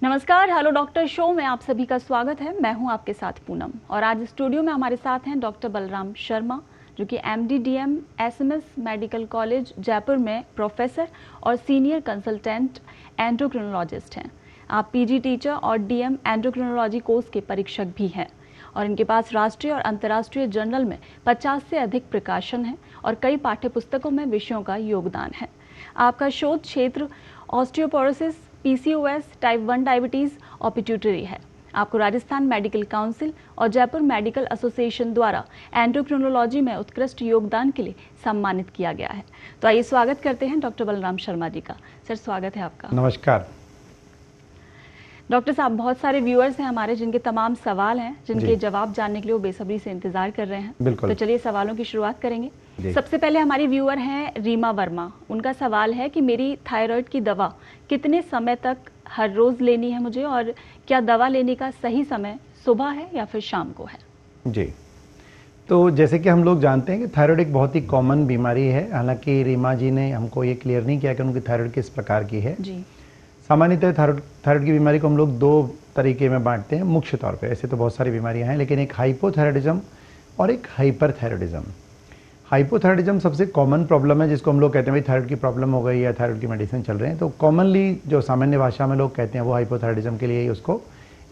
नमस्कार, hello doctor show में आप सभी का स्वागत है। मैं हूं आपके साथ पूनम और आज स्टूडियो में हमारे साथ हैं डॉक्टर बलराम शर्मा, जो कि MD/DM SMS medical college Jaipur में प्रोफेसर और सीनियर कंसल्टेंट एंडोक्रिनोलॉजिस्ट हैं। आप PG टीचर और DM एंडोक्रिनोलॉजी कोर्स के परीक्षक भी हैं और इनके पास राष्ट्रीय और अंतर्राष्ट्रीय जर्नल में 50 से अधिक प्रकाशन हैं और कई पाठ्य पुस्तकों में विषयों का योगदान है। आपका शोध क्षेत्र ऑस्टियोपोरोसिस, PCOS, टाइप 1 डायबिटीज़ और पिट्यूटरी है। आपको राजस्थान मेडिकल काउंसिल और जयपुर मेडिकल एसोसिएशन द्वारा एंडोक्रिनोलॉजी में उत्कृष्ट योगदान के लिए सम्मानित किया गया है। तो आइए स्वागत करते हैं डॉक्टर बलराम शर्मा जी का। सर, स्वागत है आपका। नमस्कार डॉक्टर साहब, बहुत सारे व्यूअर्स हैं हमारे जिनके तमाम सवाल हैं, जिनके जवाब जानने के लिए वो बेसब्री से इंतजार कर रहे हैं। बिल्कुल। तो चलिए सवालों की शुरुआत करेंगे। सबसे पहले हमारी व्यूअर हैं रीमा वर्मा। उनका सवाल है कि मेरी थायराइड की दवा कितने समय तक हर रोज लेनी है मुझे, और क्या दवा लेने का सही समय सुबह है या फिर शाम को है? जी, तो जैसे कि हम लोग जानते हैं कि थायराइड एक बहुत ही कॉमन बीमारी है। हालांकि रीमा जी ने हमको ये क्लियर नहीं किया कि उनकी थायराइड किस प्रकार की है। जी। सामान्यतः थायराइड की बीमारी को हम लोग दो तरीके में बांटते हैं मुख्य तौर पे। ऐसे तो बहुत सारी बीमारियां हैं, लेकिन एक हाइपोथायराइडिज्म और एक हाइपरथायराइडिज्म। हाइपोथायराइडिज्म सबसे कॉमन प्रॉब्लम है, जिसको हम लोग कहते हैं भाई थायराइड की प्रॉब्लम हो गई या थायराइड की मेडिसिन चल रहे हैं। तो कॉमनली जो सामान्य भाषा में लोग कहते हैं वो हाइपोथायराइडिज्म के लिए ही उसको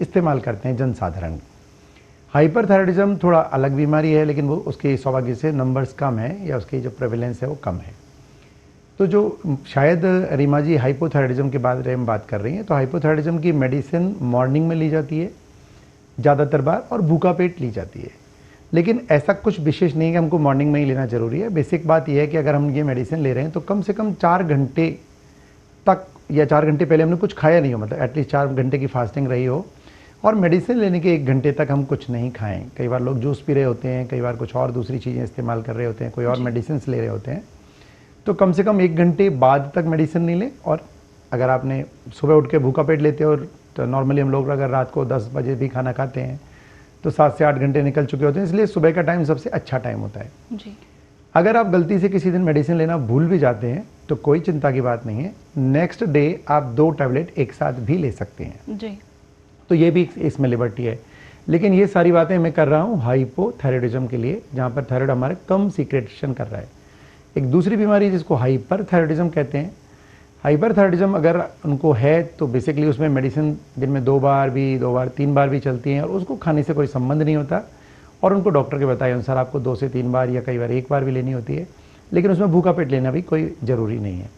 इस्तेमाल करते हैं जनसाधारण। हाइपरथायराइडिज्म थोड़ा अलग बीमारी है, लेकिन वो उसकी सौभाग्य से नंबर्स कम है या उसकी जो प्रेवलेंस है वो कम है। तो जो शायद रीमा जी हाइपोथायराइडिज्म के बारे में बात कर रही हैं, तो हाइपोथायराइडिज्म की मेडिसिन मॉर्निंग में ली जाती है ज़्यादातर बार और भूखा पेट ली जाती है। लेकिन ऐसा कुछ विशेष नहीं है कि हमको मॉर्निंग में ही लेना जरूरी है। बेसिक बात यह है कि अगर हम ये मेडिसिन ले रहे हैं तो कम से कम 4 घंटे तक या 4 घंटे पहले हमने कुछ खाया नहीं हो, मतलब एटलीस्ट 4 घंटे की फास्टिंग रही हो, और मेडिसिन लेने के 1 घंटे तक हम कुछ नहीं खाएं। कई बार लोग जूस पी रहे होते हैं, कई बार कुछ और दूसरी चीज़ें इस्तेमाल कर रहे होते हैं, कोई और मेडिसिन ले रहे होते हैं। तो कम से कम 1 घंटे बाद तक मेडिसिन नहीं लें। और अगर आपने सुबह उठ के भूखा पेट लेते हो, और तो नॉर्मली हम लोग अगर रात को 10 बजे भी खाना खाते हैं तो 7 से 8 घंटे निकल चुके होते हैं, इसलिए सुबह का टाइम सबसे अच्छा टाइम होता है। जी। अगर आप गलती से किसी दिन मेडिसिन लेना भूल भी जाते हैं तो कोई चिंता की बात नहीं है। नेक्स्ट डे आप 2 टैबलेट एक साथ भी ले सकते हैं। जी। तो ये भी इसमें लिबर्टी है। लेकिन ये सारी बातें मैं कर रहा हूँ हाइपोथायराइडिज्म के लिए, जहाँ पर थायराइड हमारे कम सीक्रेशन कर रहा है। एक दूसरी बीमारी जिसको हाइपरथायराइडिज्म कहते हैं। हाइपरथायराइडिज्म अगर उनको है तो बेसिकली उसमें मेडिसिन दिन में 2 बार भी, 2 बार 3 बार भी चलती हैं और उसको खाने से कोई संबंध नहीं होता, और उनको डॉक्टर के बताए अनुसार आपको 2 से 3 बार या कई बार 1 बार भी लेनी होती है। लेकिन उसमें भूखा पेट लेना भी कोई ज़रूरी नहीं है।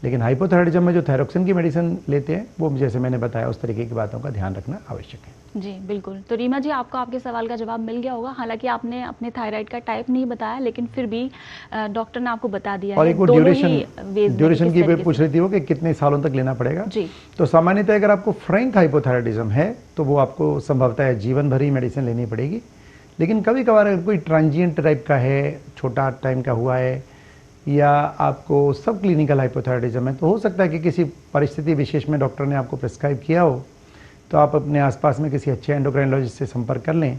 लेकिन हाइपोथायराइडिज्म में जो थायरोक्सिन की मेडिसिन लेते हैं वो जैसे मैंने बताया उस तरीके की बातों का ध्यान रखना आवश्यक है। जी बिल्कुल। तो रीमा जी, आपको आपके सवाल का जवाब मिल गया होगा। हालांकि आपने अपने थायराइड का टाइप नहीं बताया, लेकिन फिर भी डॉक्टर ने आपको बता दिया और है। एक वो ड्यूरेशन की पूछ रही थी वो कि कितने सालों तक लेना पड़ेगा। जी। तो सामान्यतः अगर आपको फ्रैंक हाइपोथायराइडिज्म है तो वो आपको संभवतः जीवन भर ही मेडिसिन लेनी पड़ेगी। लेकिन कभी कभार अगर कोई ट्रांजिएंट टाइप का है, छोटा टाइम का हुआ है, या आपको सब क्लिनिकल हाइपोथायराइडिज्म है, तो हो सकता है कि किसी परिस्थिति विशेष में डॉक्टर ने आपको प्रिस्क्राइब किया हो, तो आप अपने आसपास में किसी अच्छे एंडोक्राइनोलॉजिस्ट से संपर्क कर लें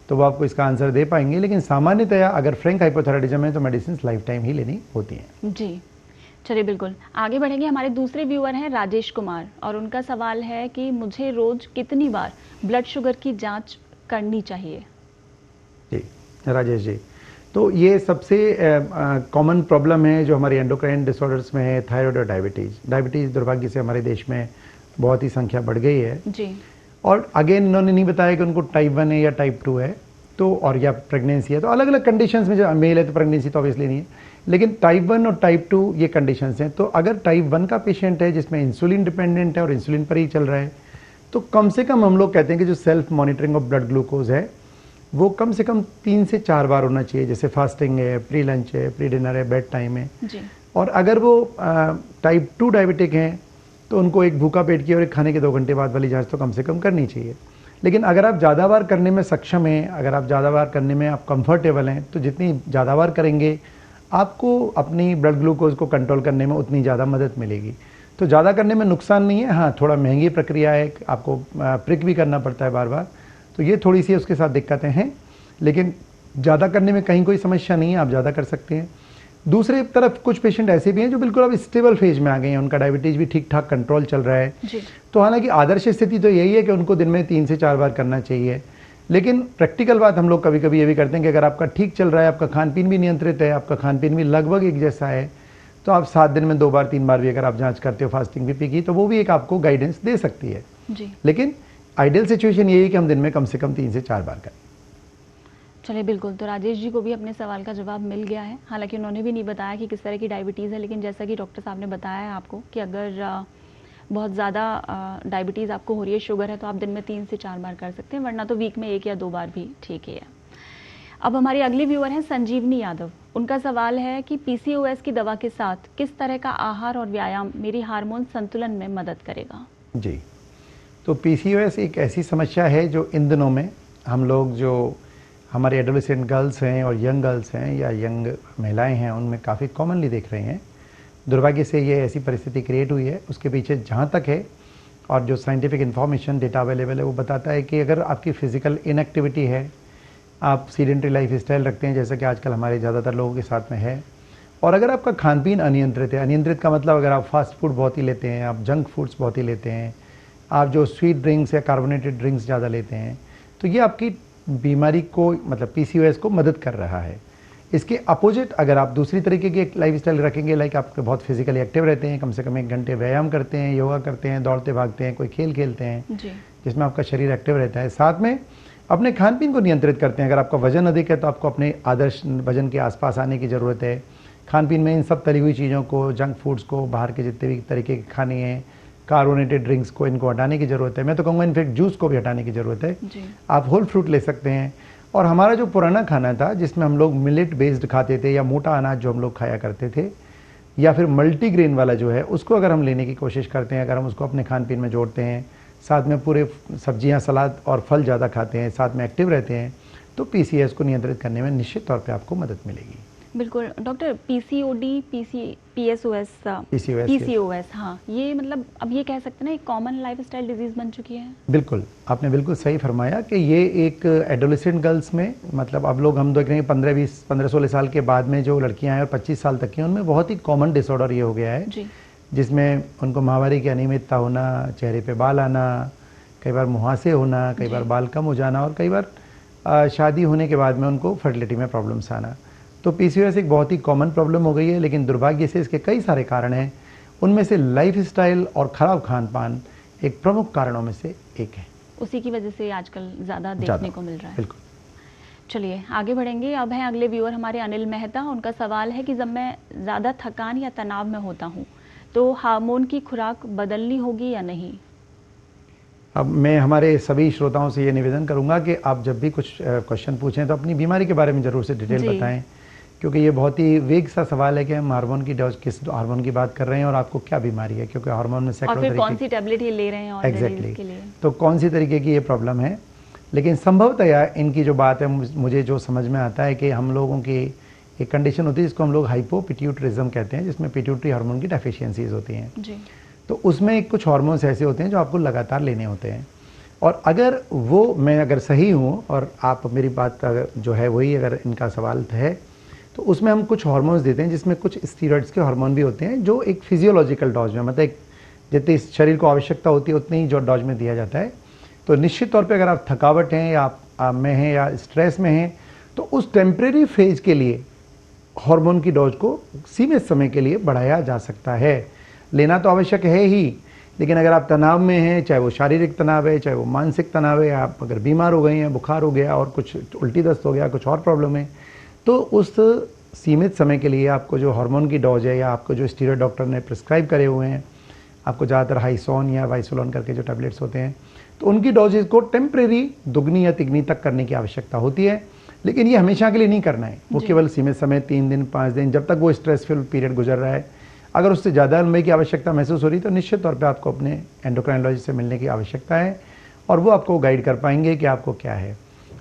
तो वो आपको इसका आंसर दे पाएंगे। लेकिन सामान्यतया अगर फ्रैंक हाइपोथायराइडिज्म है तो मेडिसिन लाइफ टाइम ही लेनी होती हैं। जी चलिए बिल्कुल आगे बढ़ेंगे। हमारे दूसरे व्यूअर हैं राजेश कुमार, और उनका सवाल है कि मुझे रोज कितनी बार ब्लड शुगर की जांच करनी चाहिए? जी राजेश जी, तो ये सबसे कॉमन प्रॉब्लम है जो हमारी एंडोक्राइन डिसऑर्डर्स में है, थायराइड और डायबिटीज़ दुर्भाग्य से हमारे देश में बहुत ही संख्या बढ़ गई है। जी। और अगेन इन्होंने नहीं बताया कि उनको टाइप 1 है या टाइप 2 है, तो और या प्रेगनेंसी है। तो अलग अलग कंडीशंस में, जो मेल है तो प्रेगनेंसी तो ऑब्वियसली नहीं है, लेकिन टाइप 1 और टाइप 2 ये कंडीशंस हैं। तो अगर टाइप 1 का पेशेंट है जिसमें इंसुलिन डिपेंडेंट है और इंसुलिन पर ही चल रहा है, तो कम से कम हम लोग कहते हैं कि जो self monitoring of blood glucose है वो कम से कम 3 से 4 बार होना चाहिए। जैसे फास्टिंग है, प्री लंच है, प्री डिनर है, बेड टाइम है। जी। और अगर वो टाइप 2 डायबिटिक हैं तो उनको एक भूखा पेट की और एक खाने के 2 घंटे बाद वाली जांच तो कम से कम करनी चाहिए। लेकिन अगर आप ज़्यादा बार करने में सक्षम हैं, अगर आप ज़्यादा बार करने में आप कंफर्टेबल हैं, तो जितनी ज़्यादा बार करेंगे आपको अपनी ब्लड ग्लूकोज को कंट्रोल करने में उतनी ज़्यादा मदद मिलेगी। तो ज़्यादा करने में नुकसान नहीं है। हाँ, थोड़ा महंगी प्रक्रिया है, आपको प्रिक भी करना पड़ता है बार बार, तो ये थोड़ी सी उसके साथ दिक्कतें हैं। लेकिन ज़्यादा करने में कहीं कोई समस्या नहीं है, आप ज़्यादा कर सकते हैं। दूसरे तरफ कुछ पेशेंट ऐसे भी हैं जो बिल्कुल अब स्टेबल फेज में आ गए हैं, उनका डायबिटीज़ भी ठीक ठाक कंट्रोल चल रहा है जी। तो हालांकि आदर्श स्थिति तो यही है कि उनको दिन में 3 से 4 बार करना चाहिए, लेकिन प्रैक्टिकल बात हम लोग कभी कभी ये भी करते हैं कि अगर आपका ठीक चल रहा है, आपका खान पीन भी नियंत्रित है, आपका खान पीन भी लगभग एक जैसा है, तो आप 7 दिन में 2 बार 3 बार भी अगर आप जांच करते हो फास्टिंग बीपी की, तो वो भी एक आपको गाइडेंस दे सकती है जी। लेकिन आइडियल सिचुएशन यही है कि हम दिन में कम से कम 3 से 4 बार करें। चलिए बिल्कुल, तो राजेश जी को भी अपने सवाल का जवाब मिल गया है। हालांकि उन्होंने भी नहीं बताया कि किस तरह की डायबिटीज़ है, लेकिन जैसा कि डॉक्टर साहब ने बताया है आपको कि अगर बहुत ज़्यादा डायबिटीज़ आपको हो रही है, शुगर है, तो आप दिन में 3 से 4 बार कर सकते हैं, वरना तो वीक में 1 या 2 बार भी ठीक ही है। अब हमारी अगली व्यूअर हैं संजीवनी यादव। उनका सवाल है कि पीसीओएस की दवा के साथ किस तरह का आहार और व्यायाम मेरी हार्मोन संतुलन में मदद करेगा? जी, तो पीसीओएस एक ऐसी समस्या है जो इन दिनों में हम लोग जो हमारे एडोलेसेंट गर्ल्स हैं और यंग गर्ल्स हैं या यंग महिलाएं हैं उनमें काफ़ी कॉमनली देख रहे हैं। दुर्भाग्य से ये ऐसी परिस्थिति क्रिएट हुई है, उसके पीछे जहाँ तक है और जो साइंटिफिक इन्फॉर्मेशन डेटा अवेलेबल है वो बताता है कि अगर आपकी फिजिकल इनएक्टिविटी है, आप सीडेंटरी लाइफ स्टाइल रखते हैं जैसा कि आजकल हमारे ज़्यादातर लोगों के साथ में है, और अगर आपका खान पीन अनियंत्रित है, अनियंत्रित का मतलब अगर आप फास्ट फूड बहुत ही लेते हैं, आप जंक फूड्स बहुत ही लेते हैं, आप जो स्वीट ड्रिंक्स या कार्बोनेटेड ड्रिंक्स ज़्यादा लेते हैं, तो ये आपकी बीमारी को मतलब पीसीओएस को मदद कर रहा है। इसके अपोजिट अगर आप दूसरी तरीके की एक लाइफस्टाइल रखेंगे, लाइक आप बहुत फिजिकली एक्टिव रहते हैं, कम से कम 1 घंटे व्यायाम करते हैं, योगा करते हैं, दौड़ते भागते हैं, कोई खेल खेलते हैं जिसमें आपका शरीर एक्टिव रहता है, साथ में अपने खान पीन को नियंत्रित करते हैं। अगर आपका वजन अधिक है तो आपको अपने आदर्श वजन के आसपास आने की ज़रूरत है। खान पीन में इन सब तली हुई चीज़ों को, जंक फूड्स को, बाहर के जितने भी तरीके के खाने हैं, कार्बोनेटेड ड्रिंक्स को, इनको हटाने की ज़रूरत है। मैं तो कहूँगा इनफेक्ट जूस को भी हटाने की ज़रूरत है। आप होल फ्रूट ले सकते हैं। और हमारा जो पुराना खाना था जिसमें हम लोग मिलेट बेस्ड खाते थे या मोटा अनाज जो हम लोग खाया करते थे, या फिर मल्टीग्रेन वाला जो है उसको अगर हम लेने की कोशिश करते हैं, अगर हम उसको अपने खान पीन में जोड़ते हैं, साथ में पूरे सब्जियां, सलाद और फल ज़्यादा खाते हैं, साथ में एक्टिव रहते हैं, तो पीसीओएस को नियंत्रित करने में निश्चित तौर पे आपको मदद मिलेगी। बिल्कुल डॉक्टर, पीसीओडी, पीसीओएस, हाँ, ये मतलब अब ये कह सकते हैं ना एक कॉमन लाइफस्टाइल डिजीज बन चुकी है। बिल्कुल, आपने बिल्कुल सही फरमाया कि ये एक एडोलेसेंट गर्ल्स में, मतलब अब लोग हम देख रहे हैं 15-16 साल के बाद में जो लड़कियां हैं और 25 साल तक की, उनमें बहुत ही कॉमन डिसऑर्डर ये हो गया है जी। जिसमें उनको माहवारी की अनियमितता होना, चेहरे पे बाल आना, कई बार मुहासे होना, कई बार बाल कम हो जाना, और कई बार शादी होने के बाद में उनको फर्टिलिटी में प्रॉब्लम्स आना। तो पीसीओएस एक बहुत ही कॉमन प्रॉब्लम हो गई है, लेकिन दुर्भाग्य से इसके कई सारे कारण हैं। उनमें से लाइफस्टाइल और ख़राब खान पान एक प्रमुख कारणों में से एक है। उसी की वजह से आजकल ज़्यादा देखने को मिल रहा है। बिल्कुल। चलिए आगे बढ़ेंगे। अब हैं अगले व्यूअर हमारे अनिल मेहता। उनका सवाल है कि जब मैं ज़्यादा थकान या तनाव में होता हूँ तो हार्मोन की खुराक बदलनी होगी या नहीं? अब मैं हमारे सभी श्रोताओं से ये निवेदन करूंगा कि आप जब भी कुछ क्वेश्चन पूछें तो अपनी बीमारी के बारे में ज़रूर से डिटेल बताएं, क्योंकि ये बहुत ही वेग सा सवाल है कि हम हार्मोन की डोज किस हार्मोन की बात कर रहे हैं और आपको क्या बीमारी है, क्योंकि हार्मोन में सैकड़ों तरीके, कौन सी टैबलेट ही ले रहे हैं और एग्जैक्टली के लिए, तो कौन सी तरीके की ये प्रॉब्लम है। लेकिन संभवतया इनकी जो बात है, मुझे जो समझ में आता है कि हम लोगों की एक कंडीशन होती है जिसको हम लोग हाइपोपिट्यूटरिज्म कहते हैं, जिसमें पिट्यूटरी हार्मोन की डेफिशिएंसीज होती हैं जी। तो उसमें कुछ हार्मोन्स ऐसे होते हैं जो आपको लगातार लेने होते हैं, और अगर वो मैं अगर सही हूँ और आप मेरी बात अगर जो है वही अगर इनका सवाल है, तो उसमें हम कुछ हार्मोन्स देते हैं जिसमें कुछ स्टीरॉइड्स के हार्मोन भी होते हैं जो एक फिजियोलॉजिकल डोज में, मतलब जितनी शरीर को आवश्यकता होती है उतनी ही जो डोज में दिया जाता है। तो निश्चित तौर पे अगर आप थकावट हैं या आप में हैं या स्ट्रेस में हैं, तो उस टेम्परेरी फेज के लिए हार्मोन की डोज को सीमित समय के लिए बढ़ाया जा सकता है। लेना तो आवश्यक है ही, लेकिन अगर आप तनाव में हैं, चाहे वो शारीरिक तनाव है, चाहे वो मानसिक तनाव है, आप अगर बीमार हो गए हैं, बुखार हो गया और कुछ उल्टी दस्त हो गया, कुछ और प्रॉब्लम है, तो उस सीमित समय के लिए आपको जो हार्मोन की डोज है या आपको जो स्टीरॉयड डॉक्टर ने प्रिस्क्राइब करे हुए हैं, आपको ज़्यादातर हाइसोन या वाइसोलोन करके जो टैबलेट्स होते हैं, तो उनकी डोजेज को टेम्परेरी दुगनी या तिगनी तक करने की आवश्यकता होती है। लेकिन ये हमेशा के लिए नहीं करना है, वो केवल सीमित समय 3 दिन 5 दिन जब तक वो स्ट्रेसफुल पीरियड गुजर रहा है। अगर उससे ज़्यादा लंबे की आवश्यकता महसूस हो रही तो निश्चित तौर पे आपको अपने एंडोक्राइनोलॉजिस्ट से मिलने की आवश्यकता है और वो आपको गाइड कर पाएंगे कि आपको क्या है।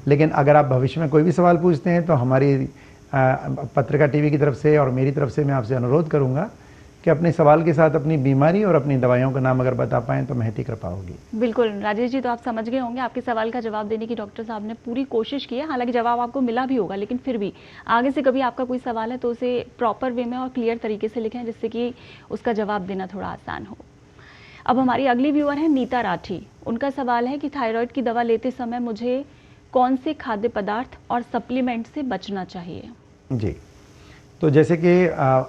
लेकिन अगर आप भविष्य में कोई भी सवाल पूछते हैं तो हमारी पत्रिका टीवी की तरफ से और मेरी तरफ से मैं आपसे अनुरोध करूंगा कि अपने सवाल के साथ अपनी बीमारी और अपनी दवाइयों का नाम अगर बता पाएँ तो महती कृपा होगी। बिल्कुल राजेश जी, तो आप समझ गए होंगे, आपके सवाल का जवाब देने की डॉक्टर साहब ने पूरी कोशिश की है। हालांकि जवाब आपको मिला भी होगा, लेकिन फिर भी आगे से कभी आपका कोई सवाल है तो उसे प्रॉपर वे में और क्लियर तरीके से लिखें, जिससे कि उसका जवाब देना थोड़ा आसान हो। अब हमारी अगली व्यूअर है नीता राठी। उनका सवाल है कि थायराइड की दवा लेते समय मुझे कौन से खाद्य पदार्थ और सप्लीमेंट से बचना चाहिए? जी, तो जैसे कि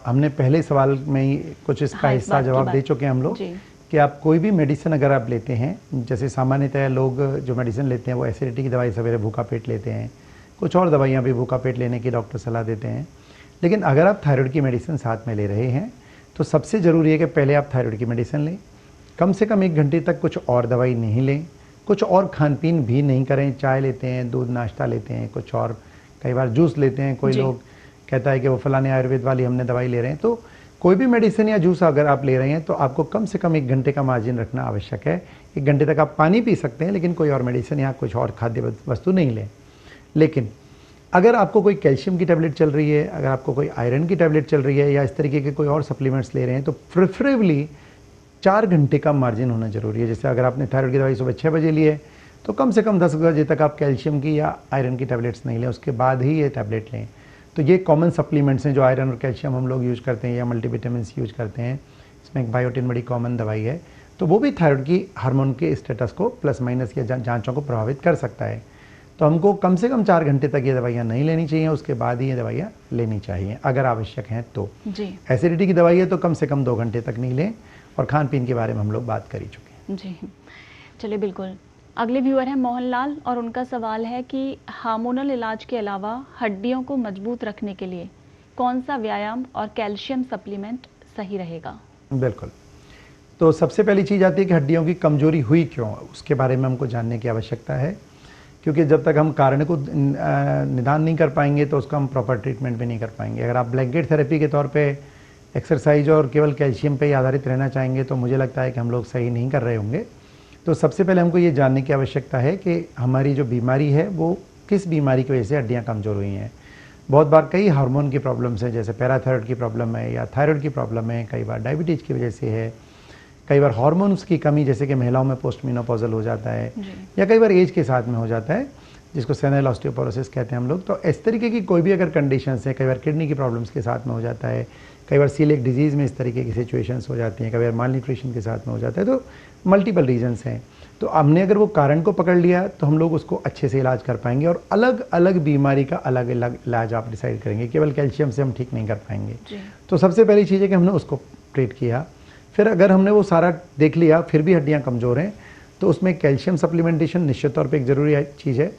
हमने पहले सवाल में ही कुछ इसका हिस्सा जवाब दे चुके हैं हम लोग कि आप कोई भी मेडिसिन अगर आप लेते हैं, जैसे सामान्यतः लोग जो मेडिसिन लेते हैं वो एसिडिटी की दवाई सवेरे भूखा पेट लेते हैं, कुछ और दवाइयाँ भी भूखा पेट लेने की डॉक्टर सलाह देते हैं। लेकिन अगर आप थायराइड की मेडिसिन साथ में ले रहे हैं तो सबसे ज़रूरी है कि पहले आप थायराइड की मेडिसिन लें, कम से कम 1 घंटे तक कुछ और दवाई नहीं लें, कुछ और खान पीन भी नहीं करें। चाय लेते हैं, दूध नाश्ता लेते हैं, कुछ और कई बार जूस लेते हैं, कोई लोग कहता है कि वो फलाने आयुर्वेद वाली हमने दवाई ले रहे हैं। तो कोई भी मेडिसिन या जूस अगर आप ले रहे हैं तो आपको कम से कम 1 घंटे का मार्जिन रखना आवश्यक है। 1 घंटे तक आप पानी पी सकते हैं, लेकिन कोई और मेडिसिन या कुछ और खाद्य वस्तु नहीं लें। लेकिन अगर आपको कोई कैल्शियम की टैबलेट चल रही है, अगर आपको कोई आयरन की टैबलेट चल रही है या इस तरीके के कोई और सप्लीमेंट्स ले रहे हैं तो प्रेफरेबली 4 घंटे का मार्जिन होना जरूरी है। जैसे अगर आपने थायराइड की दवाई सुबह 6 बजे ली है तो कम से कम 10 बजे तक आप कैल्शियम की या आयरन की टैबलेट्स नहीं लें, उसके बाद ही ये टैबलेट लें। तो ये कॉमन सप्लीमेंट्स हैं जो आयरन और कैल्शियम हम लोग यूज़ करते हैं या मल्टीविटामिन्स यूज़ करते हैं। इसमें एक बायोटिन बड़ी कॉमन दवाई है, तो वो भी थायराइड की हार्मोन के स्टेटस को प्लस माइनस या जांचों को प्रभावित कर सकता है। तो हमको कम से कम 4 घंटे तक ये दवाइयाँ नहीं लेनी चाहिए, उसके बाद ही ये दवाइयाँ लेनी चाहिए अगर आवश्यक हैं तो। एसिडिटी की दवाई है तो कम से कम 2 घंटे तक नहीं लें, और खान पीन के बारे में हम लोग बात कर ही चुके हैं। जी चलिए बिल्कुल। अगले व्यूअर हैं मोहनलाल, और उनका सवाल है कि हार्मोनल इलाज के अलावा हड्डियों को मजबूत रखने के लिए कौन सा व्यायाम और कैल्शियम सप्लीमेंट सही रहेगा? बिल्कुल, तो सबसे पहली चीज़ आती है कि हड्डियों की कमजोरी हुई क्यों, उसके बारे में हमको जानने की आवश्यकता है। क्योंकि जब तक हम कारण को निदान नहीं कर पाएंगे तो उसका हम प्रॉपर ट्रीटमेंट भी नहीं कर पाएंगे। अगर आप ब्लैंकेट थेरेपी के तौर पे एक्सरसाइज और केवल कैल्शियम पे ही आधारित रहना चाहेंगे तो मुझे लगता है कि हम लोग सही नहीं कर रहे होंगे। तो सबसे पहले हमको ये जानने की आवश्यकता है कि हमारी जो बीमारी है वो किस बीमारी की वजह से हड्डियाँ कमज़ोर हुई हैं। बहुत बार कई हार्मोन की प्रॉब्लम्स हैं, जैसे पैराथायराइड की प्रॉब्लम है या थायराइड की प्रॉब्लम है, कई बार डायबिटीज़ की वजह से है, कई बार हार्मोन्स की कमी जैसे कि महिलाओं में पोस्ट मेनोपॉजल हो जाता है या कई बार एज के साथ में हो जाता है, जिसको सेनाइल ऑस्टियोपोरोसिस कहते हैं हम लोग। तो इस तरीके की कोई भी अगर कंडीशंस है, कई बार किडनी की प्रॉब्लम्स के साथ में हो जाता है, कई बार सीलिएक डिजीज़ में इस तरीके की सिचुएशंस हो जाती हैं, कई बार माल न्यूट्रिशन के साथ में हो जाता है। तो मल्टीपल रीजन्स हैं। तो हमने अगर वो कारण को पकड़ लिया तो हम लोग उसको अच्छे से इलाज कर पाएंगे, और अलग अलग बीमारी का अलग अलग इलाज आप डिसाइड करेंगे। केवल कैल्शियम से हम ठीक नहीं कर पाएंगे। तो सबसे पहली चीज़ है कि हमने उसको ट्रीट किया। फिर अगर हमने वो सारा देख लिया फिर भी हड्डियाँ कमज़ोर हैं तो उसमें कैल्शियम सप्लीमेंटेशन निश्चित तौर पे एक ज़रूरी चीज़ है।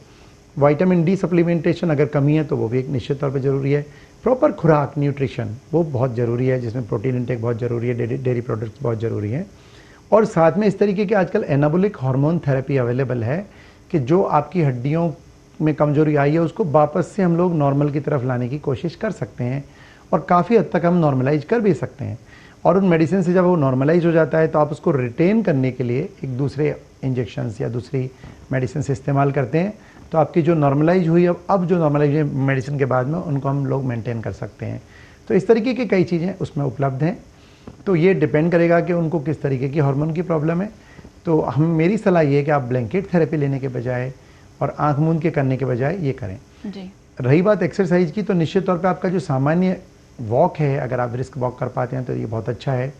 विटामिन डी सप्लीमेंटेशन अगर कमी है तो वो भी एक निश्चित तौर पे ज़रूरी है। प्रॉपर खुराक न्यूट्रिशन वो बहुत ज़रूरी है, जिसमें प्रोटीन इंटेक बहुत ज़रूरी है, डेयरी प्रोडक्ट्स बहुत ज़रूरी हैं। और साथ में इस तरीके के आजकल एनाबोलिक हार्मोन थेरेपी अवेलेबल है कि जो आपकी हड्डियों में कमज़ोरी आई है उसको वापस से हम लोग नॉर्मल की तरफ लाने की कोशिश कर सकते हैं, और काफ़ी हद तक हम नॉर्मलाइज कर भी सकते हैं। और उन मेडिसिन से जब वो नॉर्मलाइज हो जाता है तो आप उसको रिटेन करने के लिए एक दूसरे इंजेक्शंस या दूसरी मेडिसिन से इस्तेमाल करते हैं, तो आपकी जो नॉर्मलाइज हुई अब जो नॉर्मलाइज मेडिसिन के बाद में उनको हम लोग मेंटेन कर सकते हैं। तो इस तरीके की कई चीज़ें उसमें उपलब्ध हैं। तो ये डिपेंड करेगा कि उनको किस तरीके की हार्मोन की प्रॉब्लम है। तो मेरी सलाह ये है कि आप ब्लैंकेट थेरेपी लेने के बजाय और आँख मूंद के करने के बजाय ये करें। जी। रही बात एक्सरसाइज की, तो निश्चित तौर पे आपका जो सामान्य वॉक है, अगर आप रिस्क वॉक कर पाते हैं तो ये बहुत अच्छा है।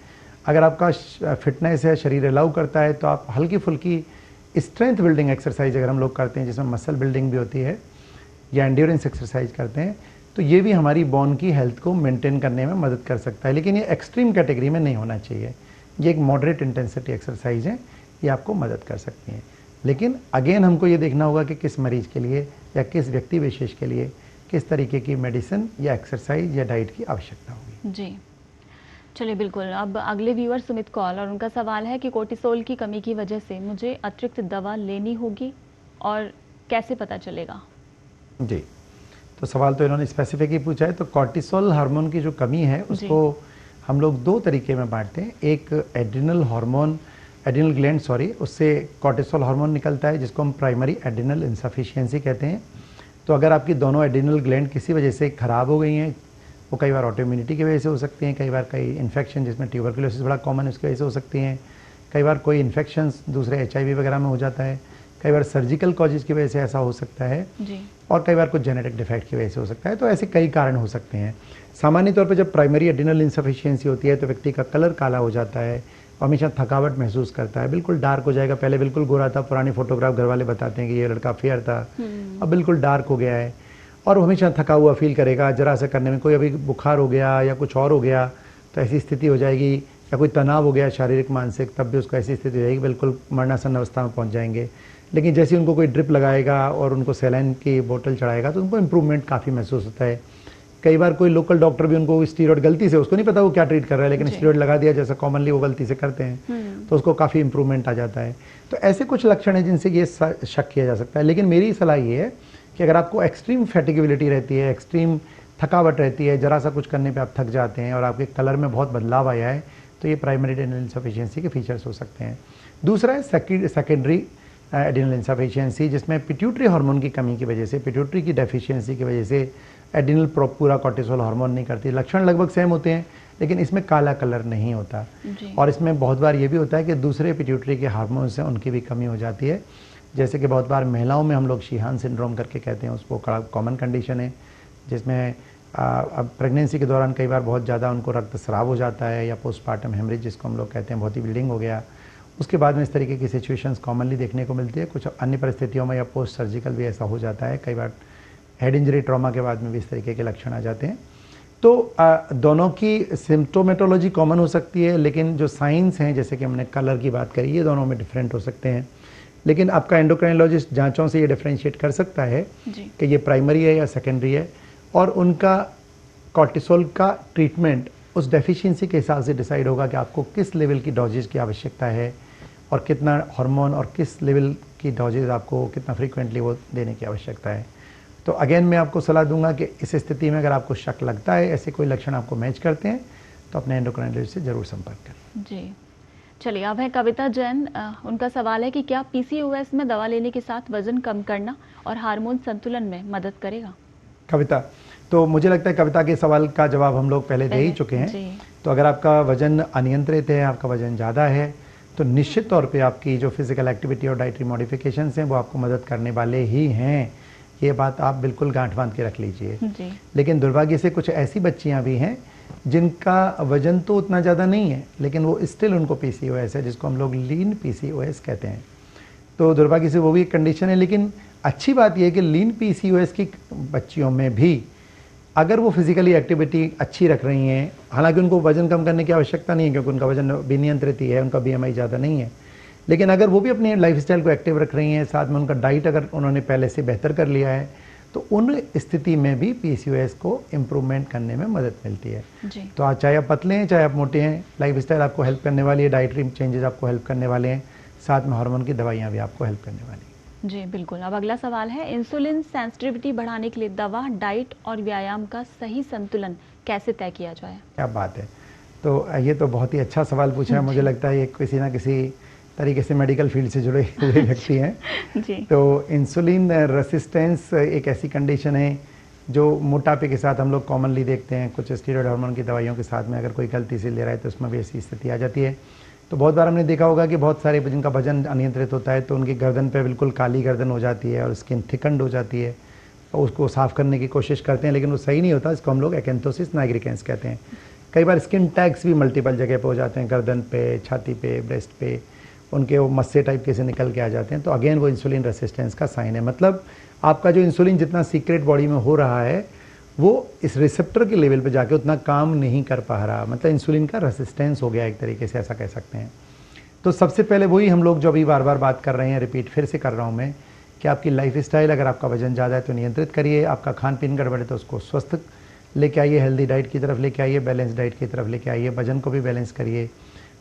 अगर आपका फिटनेस है, शरीर अलाउ करता है, तो आप हल्की फुल्की स्ट्रेंथ बिल्डिंग एक्सरसाइज अगर हम लोग करते हैं जिसमें मसल बिल्डिंग भी होती है, या एंड्योरेंस एक्सरसाइज करते हैं, तो ये भी हमारी बोन की हेल्थ को मेंटेन करने में मदद कर सकता है। लेकिन ये एक्सट्रीम कैटेगरी में नहीं होना चाहिए। ये एक मॉडरेट इंटेंसिटी एक्सरसाइज है, ये आपको मदद कर सकती हैं। लेकिन अगेन हमको ये देखना होगा कि किस मरीज़ के लिए या किस व्यक्ति विशेष के लिए किस तरीके की मेडिसिन या एक्सरसाइज या डाइट की आवश्यकता होगी। जी चलिए बिल्कुल। अब अगले व्यूअर सुमित कौल, और उनका सवाल है कि कोर्टिसोल की कमी की वजह से मुझे अतिरिक्त दवा लेनी होगी और कैसे पता चलेगा? जी, तो सवाल तो इन्होंने स्पेसिफिक ही पूछा है। तो कोर्टिसोल हार्मोन की जो कमी है उसको हम लोग 2 तरीके में बांटते हैं। एक एड्रिनल ग्लैंड उससे कोर्टिसोल हार्मोन निकलता है जिसको हम प्राइमरी एड्रिनल इनसफिशिएंसी कहते हैं। तो अगर आपकी दोनों एड्रिनल ग्लैंड किसी वजह से ख़राब हो गई हैं, वो कई बार ऑटोइम्यूनिटी की वजह से हो सकती हैं, कई बार कई इन्फेक्शन जिसमें ट्यूबरकुलोसिस बड़ा कॉमन है उसकी वजह से हो सकती हैं, कई बार कोई इन्फेक्शंस दूसरे HIV वगैरह में हो जाता है, कई बार सर्जिकल कॉजेज़ की वजह से ऐसा हो सकता है जी। और कई बार कुछ जेनेटिक डिफेक्ट की वजह से हो सकता है। तो ऐसे कई कारण हो सकते हैं। सामान्य तौर पर जब प्राइमरी एड्रिनल इनसफिशिएंसी होती है तो व्यक्ति का कलर काला हो जाता है, हमेशा थकावट महसूस करता है, बिल्कुल डार्क हो जाएगा। पहले बिल्कुल गोरा था, पुरानी फोटोग्राफ घर वाले बताते हैं कि ये लड़का फेयर था, अब बिल्कुल डार्क हो गया है और हमेशा थका हुआ फील करेगा। जरा सा करने में कोई अभी बुखार हो गया या कुछ और हो गया तो ऐसी स्थिति हो जाएगी, या कोई तनाव हो गया शारीरिक मानसिक, तब भी उसको ऐसी स्थिति हो जाएगी, बिल्कुल मरणासन अवस्था में पहुंच जाएंगे। लेकिन जैसे उनको कोई ड्रिप लगाएगा और उनको सैलाइन की बोतल चढ़ाएगा तो उनको इम्प्रूवमेंट काफ़ी महसूस होता है। कई बार कोई लोकल डॉक्टर भी उनको स्टीरॉयड गलती से, उसको नहीं पता वो क्या ट्रीट कर रहा है, लेकिन स्टीरॉयड लगा दिया जैसा कॉमनली वो गलती से करते हैं, तो उसको काफ़ी इंप्रूवमेंट आ जाता है। तो ऐसे कुछ लक्षण हैं जिनसे ये शक किया जा सकता है। लेकिन मेरी सलाह ये है कि अगर आपको एक्सट्रीम फैटिगेबिलिटी रहती है, एक्सट्रीम थकावट रहती है, जरा सा कुछ करने पर आप थक जाते हैं और आपके कलर में बहुत बदलाव आया है, तो ये प्राइमरी एड्रिनल इनसफिशिएंसी के फीचर्स हो सकते हैं। दूसरा है सेकेंडरी एड्रिनल इनसफिशिएंसी, जिसमें पिट्यूटरी हार्मोन की कमी की वजह से, पिट्यूटरी की डेफिशिएंसी की वजह से एड्रिनल पूरा कॉर्टिसोल हार्मोन नहीं करती। लक्षण लगभग सेम होते हैं लेकिन इसमें काला कलर नहीं होता। और इसमें बहुत बार ये भी होता है कि दूसरे पिट्यूटरी के हार्मोन से उनकी भी कमी हो जाती है। जैसे कि बहुत बार महिलाओं में हम लोग शीहान सिंड्रोम करके कहते हैं, उसको कॉमन कंडीशन है जिसमें अब प्रेगनेंसी के दौरान कई बार बहुत ज़्यादा उनको रक्तस्राव हो जाता है, या पोस्टमार्टम हेमरेज जिसको हम लोग कहते हैं, बहुत ही ब्लीडिंग हो गया, उसके बाद में इस तरीके की सिचुएशंस कॉमनली देखने को मिलती है। कुछ अन्य परिस्थितियों में या पोस्ट सर्जिकल भी ऐसा हो जाता है, कई बार हेड इंजरी ट्रॉमा के बाद में भी इस तरीके के लक्षण आ जाते हैं। तो दोनों की सिम्टोमेटोलॉजी कॉमन हो सकती है, लेकिन जो साइंस हैं जैसे कि हमने कलर की बात करी, ये दोनों में डिफरेंट हो सकते हैं। लेकिन आपका एंडोक्राइनोलॉजिस्ट जांचों से ये डिफरेंशिएट कर सकता है कि ये प्राइमरी है या सेकेंडरी है, और उनका कॉर्टिसोल का ट्रीटमेंट उस डेफिशिएंसी के हिसाब से डिसाइड होगा कि आपको किस लेवल की डोजेज की आवश्यकता है और कितना हार्मोन और किस लेवल की डोजेज आपको कितना फ्रीक्वेंटली वो देने की आवश्यकता है। तो अगेन मैं आपको सलाह दूंगा कि इस स्थिति में अगर आपको शक लगता है, ऐसे कोई लक्षण आपको मैच करते हैं, तो अपने एंडोक्राइनोलॉजिस्ट से ज़रूर संपर्क करें। जी चलिए, अब है कविता जैन। उनका सवाल है कि क्या PCOS में दवा लेने के साथ वजन कम करना और हार्मोन संतुलन में मदद करेगा? कविता, तो मुझे लगता है कविता के सवाल का जवाब हम लोग पहले दे ही चुके हैं। तो अगर आपका वजन अनियंत्रित है, आपका वजन ज़्यादा है, तो निश्चित तौर पे आपकी जो फिजिकल एक्टिविटी और डाइटरी मॉडिफिकेशंस हैं वो आपको मदद करने वाले ही हैं। ये बात आप बिल्कुल गांठ बांध के रख लीजिए। लेकिन दुर्भाग्य से कुछ ऐसी बच्चियां भी हैं जिनका वजन तो उतना ज़्यादा नहीं है, लेकिन वो स्टिल उनको PCOS है, जिसको हम लोग लीन PCOS कहते हैं। तो दुर्भाग्य से वो भी एक कंडीशन है। लेकिन अच्छी बात यह है कि लीन PCOS की बच्चियों में भी अगर वो फिजिकली एक्टिविटी अच्छी रख रही हैं, हालांकि उनको वजन कम करने की आवश्यकता नहीं है क्योंकि उनका वजन विनियंत्रित ही है, उनका BMI ज़्यादा नहीं है, लेकिन अगर वो भी अपने लाइफस्टाइल को एक्टिव रख रही हैं, साथ में उनका डाइट अगर उन्होंने पहले से बेहतर कर लिया है, तो उन स्थिति में भी PCOS को इम्प्रूवमेंट करने में मदद मिलती है। तो आज चाहे आप पतले हैं चाहे आप मोटे हैं, लाइफस्टाइल आपको हेल्प करने वाली है, डाइटरी चेंजेस आपको हेल्प करने वाले हैं, साथ में हार्मोन की दवाइयाँ भी आपको हेल्प करने वाली हैं। जी बिल्कुल। अब अगला सवाल है, इंसुलिन सेंसिटिविटी बढ़ाने के लिए दवा, डाइट और व्यायाम का सही संतुलन कैसे तय किया जाए? क्या बात है। तो ये तो बहुत ही अच्छा सवाल पूछा है। मुझे लगता है ये किसी ना किसी तरीके से मेडिकल फील्ड से जुड़े हुए व्यक्ति हैं। तो इंसुलिन रेसिस्टेंस एक ऐसी कंडीशन है जो मोटापे के साथ हम लोग कॉमनली देखते हैं। कुछ स्टीरॉयड हार्मोन की दवाइयों के साथ में अगर कोई गलती से ले रहा है तो उसमें भी ऐसी स्थिति आ जाती है। तो बहुत बार हमने देखा होगा कि बहुत सारे जिनका वजन अनियंत्रित होता है तो उनकी गर्दन पे बिल्कुल काली गर्दन हो जाती है और स्किन थिकंड हो जाती है, और उसको साफ़ करने की कोशिश करते हैं लेकिन वो सही नहीं होता। इसको हम लोग एक्एंथोसिस नाइग्रिकेंस कहते हैं। कई बार स्किन टैग्स भी मल्टीपल जगह पे हो जाते हैं, गर्दन पे, छाती पे, ब्रेस्ट पे, उनके वो मस्से टाइप के से निकल के आ जाते हैं। तो अगेन वो इंसुलिन रेसिस्टेंस का साइन है। मतलब आपका जो इंसुलिन जितना सीक्रेट बॉडी में हो रहा है वो इस रिसेप्टर के लेवल पे जाके उतना काम नहीं कर पा रहा, मतलब इंसुलिन का रेसिस्टेंस हो गया एक तरीके से, ऐसा कह सकते हैं। तो सबसे पहले वही हम लोग जो अभी बार बार बात कर रहे हैं, रिपीट फिर से कर रहा हूँ मैं, कि आपकी लाइफस्टाइल, अगर आपका वजन ज़्यादा है तो नियंत्रित करिए, आपका खान पीन गड़बड़ है तो उसको स्वस्थ लेके आइए, हेल्दी डाइट की तरफ लेके आइए, बैलेंस डाइट की तरफ लेके आइए, वजन को भी बैलेंस करिए।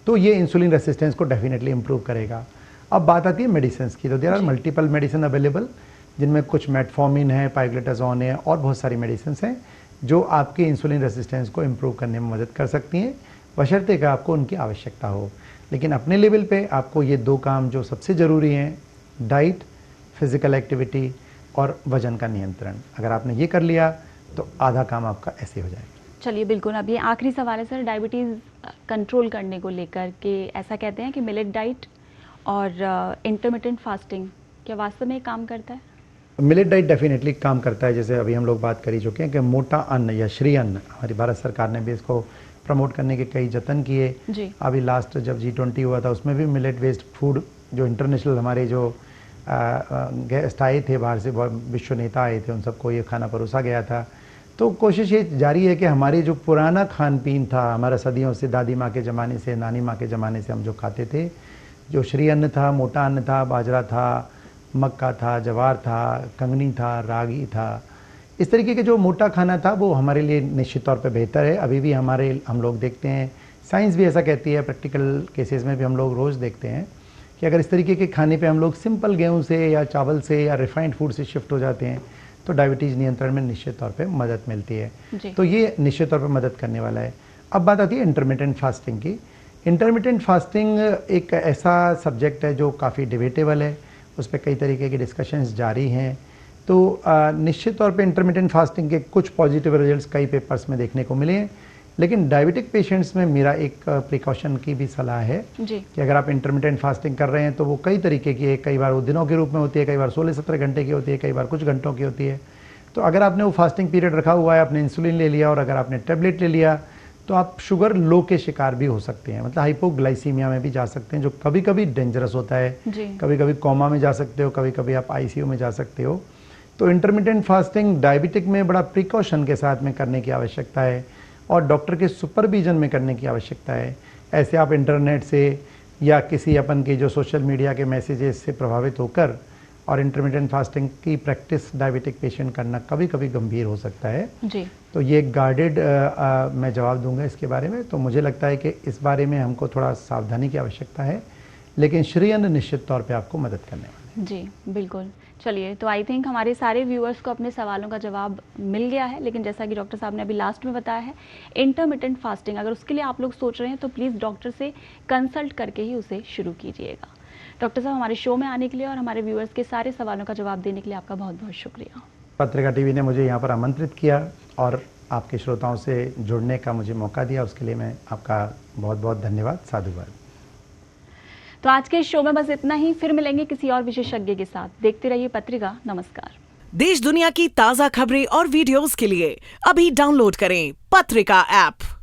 तो ये इंसुलिन रेसिस्टेंस को डेफिनेटली इंप्रूव करेगा। अब बात आती है मेडिसिन की, तो there are multiple medicine available, जिनमें कुछ मेटफॉर्मिन है, पाइग्लेटाजोन है और बहुत सारी मेडिसिन हैं जो आपके इंसुलिन रेसिस्टेंस को इम्प्रूव करने में मदद कर सकती हैं, बशर्ते कि आपको उनकी आवश्यकता हो। लेकिन अपने लेवल पे आपको ये दो काम जो सबसे ज़रूरी हैं, डाइट, फिजिकल एक्टिविटी और वजन का नियंत्रण, अगर आपने ये कर लिया तो आधा काम आपका ऐसे हो जाएगा। चलिए बिल्कुल, अब ये आखिरी सवाल है सर, डायबिटीज़ कंट्रोल करने को लेकर के ऐसा कहते हैं कि मिलेट डाइट और इंटरमिटेंट फास्टिंग क्या वास्तव में काम करता है? मिलेट डाइट डेफिनेटली काम करता है। जैसे अभी हम लोग बात कर ही चुके हैं कि मोटा अन्न या श्री अन्न, हमारी भारत सरकार ने भी इसको प्रमोट करने के कई जतन किए। अभी लास्ट जब G20 हुआ था उसमें भी मिलेट बेस्ड फूड जो इंटरनेशनल हमारे जो गेस्ट आए थे बाहर से, विश्व नेता आए थे, उन सबको ये खाना परोसा गया था। तो कोशिश ये जारी है कि हमारी जो पुराना खान पीन था, हमारा सदियों से दादी माँ के ज़माने से, नानी माँ के ज़माने से हम जो खाते थे, जो श्री अन्न था, मोटा अन्न था, बाजरा था, मक्का था, जवार था, कंगनी था, रागी था, इस तरीके के जो मोटा खाना था वो हमारे लिए निश्चित तौर पे बेहतर है। अभी भी हम लोग देखते हैं, साइंस भी ऐसा कहती है, प्रैक्टिकल केसेस में भी हम लोग रोज़ देखते हैं कि अगर इस तरीके के खाने पे हम लोग सिंपल गेहूं से या चावल से या रिफाइंड फूड से शिफ्ट हो जाते हैं तो डायबिटीज़ नियंत्रण में निश्चित तौर पे मदद मिलती है। तो ये निश्चित तौर पे मदद करने वाला है। अब बात आती है इंटरमिटेंट फास्टिंग की। इंटरमिटेंट फास्टिंग एक ऐसा सब्जेक्ट है जो काफ़ी डिबेटेबल है, उस पर कई तरीके की डिस्कशंस जारी हैं। तो निश्चित तौर पे इंटरमिटेंट फास्टिंग के कुछ पॉजिटिव रिजल्ट्स कई पेपर्स में देखने को मिले हैं, लेकिन डायबिटिक पेशेंट्स में मेरा एक प्रिकॉशन की भी सलाह है कि अगर आप इंटरमिटेंट फास्टिंग कर रहे हैं तो वो कई तरीके की है, कई बार वो दिनों के रूप में होती है, कई बार 16-17 घंटे की होती है, कई बार कुछ घंटों की होती है। तो अगर आपने वो फास्टिंग पीरियड रखा हुआ है, आपने इंसुलिन ले लिया और अगर आपने टेबलेट ले लिया तो आप शुगर लो के शिकार भी हो सकते हैं, मतलब हाइपोग्लाइसीमिया में भी जा सकते हैं, जो कभी कभी डेंजरस होता है। कभी कभी कोमा में जा सकते हो, कभी कभी आप ICU में जा सकते हो। तो इंटरमिटेंट फास्टिंग डायबिटिक में बड़ा प्रिकॉशन के साथ में करने की आवश्यकता है और डॉक्टर के सुपरविजन में करने की आवश्यकता है। ऐसे आप इंटरनेट से या किसी अपन के जो सोशल मीडिया के मैसेजेस से प्रभावित होकर और इंटरमिटेंट फास्टिंग की प्रैक्टिस डायबिटिक पेशेंट करना कभी कभी गंभीर हो सकता है जी। तो ये गार्डेड मैं जवाब दूंगा इसके बारे में। तो मुझे लगता है कि इस बारे में हमको थोड़ा सावधानी की आवश्यकता है, लेकिन श्री अन्न निश्चित तौर पे आपको मदद करने वाले हैं। जी बिल्कुल। चलिए, तो आई थिंक हमारे सारे व्यूअर्स को अपने सवालों का जवाब मिल गया है, लेकिन जैसा कि डॉक्टर साहब ने अभी लास्ट में बताया है, इंटरमिटेंट फास्टिंग अगर उसके लिए आप लोग सोच रहे हैं तो प्लीज़ डॉक्टर से कंसल्ट करके ही उसे शुरू कीजिएगा। डॉक्टर साहब, हमारे शो में आने के लिए और हमारे व्यूअर्स के सारे सवालों का जवाब देने के लिए आपका बहुत बहुत शुक्रिया। पत्रिका टीवी ने मुझे यहाँ पर आमंत्रित किया और आपके श्रोताओं से जुड़ने का मुझे मौका दिया, उसके लिए मैं आपका बहुत बहुत धन्यवाद, साधुवाद। तो आज के शो में बस इतना ही, फिर मिलेंगे किसी और विशेषज्ञ के साथ। देखते रहिए पत्रिका। नमस्कार। देश दुनिया की ताज़ा खबरें और वीडियोस के लिए अभी डाउनलोड करें पत्रिका ऐप।